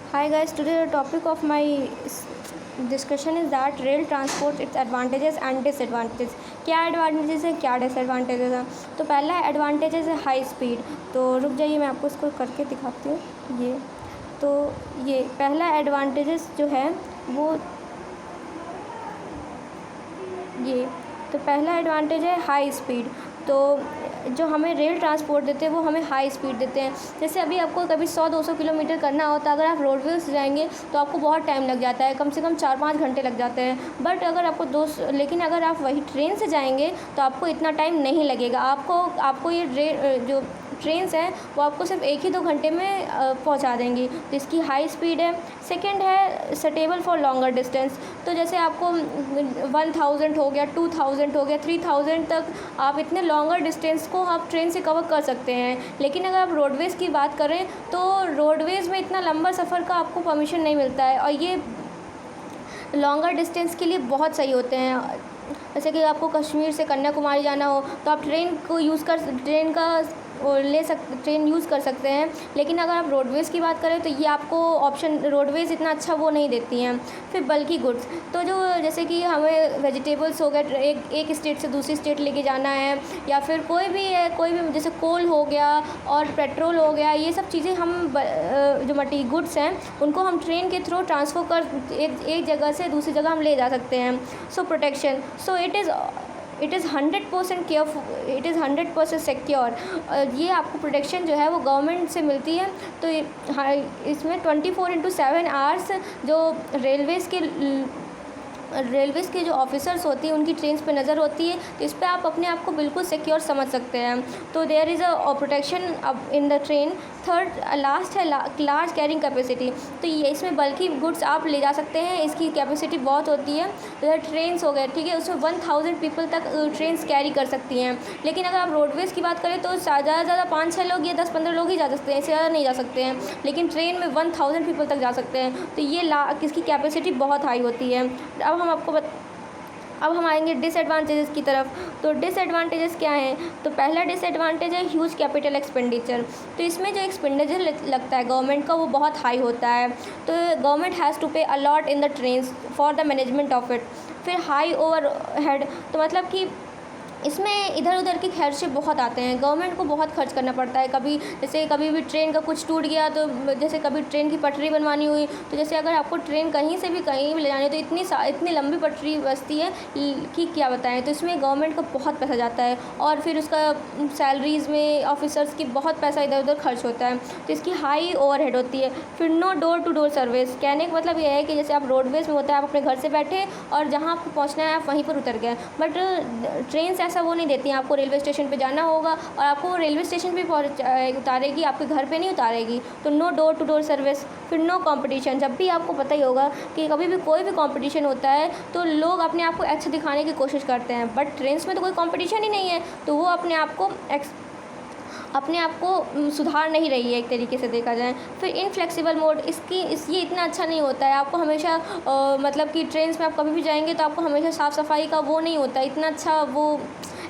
Hi guys, today the topic of my discussion is that rail transport its advantages and disadvantages. क्या advantages है, क्या disadvantages है। तो पहला एडवांटेजेस है हाई स्पीड। तो रुक जाइए, मैं आपको इसको करके दिखाती हूँ। ये पहला एडवांटेजेस जो है वो ये तो पहला एडवांटेज है हाई स्पीड। तो जो हमें रेल ट्रांसपोर्ट देते हैं वो हमें हाई स्पीड देते हैं। जैसे अभी आपको कभी 100-200 किलोमीटर करना होता है, अगर आप रोडवेज से जाएंगे तो आपको बहुत टाइम लग जाता है, कम से कम 4-5 घंटे लग जाते हैं। बट अगर आपको लेकिन अगर आप वही ट्रेन से जाएंगे तो आपको इतना टाइम नहीं लगेगा। आपको ये जो ट्रेन्स हैं वो आपको सिर्फ 1 ही 2 घंटे में पहुंचा देंगी। तो इसकी हाई स्पीड है। सेकंड है सटेबल फॉर लॉन्गर डिस्टेंस। तो जैसे आपको 1000 हो गया, 2000 हो गया, 3000 तक आप इतने लॉन्गर डिस्टेंस को आप ट्रेन से कवर कर सकते हैं। लेकिन अगर आप रोडवेज़ की बात करें तो रोडवेज़ में इतना लंबा सफ़र का आपको परमिशन नहीं मिलता है, और ये लॉन्गर डिस्टेंस के लिए बहुत सही होते हैं। जैसे कि आपको कश्मीर से कन्याकुमारी जाना हो तो आप ट्रेन यूज़ कर सकते हैं। लेकिन अगर आप रोडवेज़ की बात करें तो ये आपको ऑप्शन रोडवेज़ इतना अच्छा वो नहीं देती हैं। फिर बल्कि गुड्स, तो जो जैसे कि हमें वेजिटेबल्स हो गए, एक स्टेट से दूसरी स्टेट लेके जाना है, या फिर कोई भी जैसे कोल हो गया और पेट्रोल हो गया, ये सब चीज़ें हम जो गुड्स हैं उनको हम ट्रेन के थ्रू ट्रांसफ़र कर एक जगह से दूसरी जगह हम ले जा सकते हैं। So protection, so it is 100% careful, it is 100% secure. ये आपको प्रोटेक्शन जो है वो गवर्नमेंट से मिलती है। तो इसमें 24/7 आवर्स जो रेलवेज़ के जो ऑफिसर्स होती हैं उनकी ट्रेन पे नज़र होती है। तो इस पर आप अपने आप को बिल्कुल सिक्योर समझ सकते हैं। तो there is a protection in the train. Third last है लार्ज कैरिंग कैपेसिटी। तो ये इसमें बल्कि गुड्स आप ले जा सकते हैं, इसकी कैपेसिटी बहुत होती है। तो ट्रेन्स हो गए, ठीक है, उसमें 1000 पीपल तक ट्रेन्स कैरी कर सकती हैं। लेकिन अगर आप रोडवेज़ की बात करें तो ज़्यादा से ज़्यादा 5-6 लोग या 10-15 लोग ही जा सकते हैं, इससे ज़्यादा नहीं जा सकते हैं। लेकिन ट्रेन में 1000 पीपल तक जा सकते हैं। तो ये इसकी कैपेसिटी बहुत हाई होती है। अब हम आएंगे डिसएडवांटेजेस की तरफ। तो डिसएडवांटेजेस क्या हैं? तो पहला डिसएडवांटेज है ह्यूज कैपिटल एक्सपेंडिचर। तो इसमें जो एक्सपेंडिचर लगता है गवर्नमेंट का वो बहुत हाई होता है। तो गवर्नमेंट हैज़ टू पे a lot in the trains for the management of it. फिर हाई ओवरहेड, तो मतलब कि इसमें इधर उधर के खर्चे बहुत आते हैं, गवर्नमेंट को बहुत खर्च करना पड़ता है। कभी भी ट्रेन का कुछ टूट गया, तो जैसे कभी ट्रेन की पटरी बनवानी हुई, तो जैसे अगर आपको ट्रेन कहीं से भी कहीं भी ले जानी है तो इतनी लंबी पटरी बसती है कि क्या बताएं। तो इसमें गवर्नमेंट का बहुत पैसा जाता है, और फिर उसका सैलरीज़ में ऑफिसर्स की बहुत पैसा इधर उधर खर्च होता है। तो इसकी हाई ओवरहेड होती है। फिर no door to door service. कहने का मतलब ये है कि जैसे आप रोडवेज़ में होता है, आप अपने घर से बैठे और जहाँ आपको पहुँचना है आप वहीं पर उतर गए। बट ट्रेन ऐसा वो नहीं देती हैं। आपको रेलवे स्टेशन पे जाना होगा और आपको रेलवे स्टेशन पे उतारेगी, आपके घर पे नहीं उतारेगी। तो no door to door service. फिर नो कंपटीशन। जब भी आपको पता ही होगा कि कभी भी कोई भी कंपटीशन होता है तो लोग अपने आप को अच्छा दिखाने की कोशिश करते हैं, बट ट्रेन में तो कोई कंपटीशन ही नहीं है, तो वो अपने आप को सुधार नहीं रही है एक तरीके से देखा जाए। फिर इनफ्लेक्सिबल मोड, ये इतना अच्छा नहीं होता है। आपको हमेशा मतलब कि ट्रेन में आप कभी भी जाएंगे तो आपको हमेशा साफ़ सफाई का वो नहीं होता इतना अच्छा, वो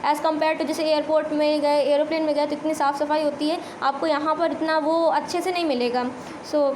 एज़ कम्पेयर टू जैसे एयरपोर्ट में गए, एरोप्लेन में गए तो इतनी साफ़ सफाई होती है, आपको यहाँ पर इतना वो अच्छे से नहीं मिलेगा। सो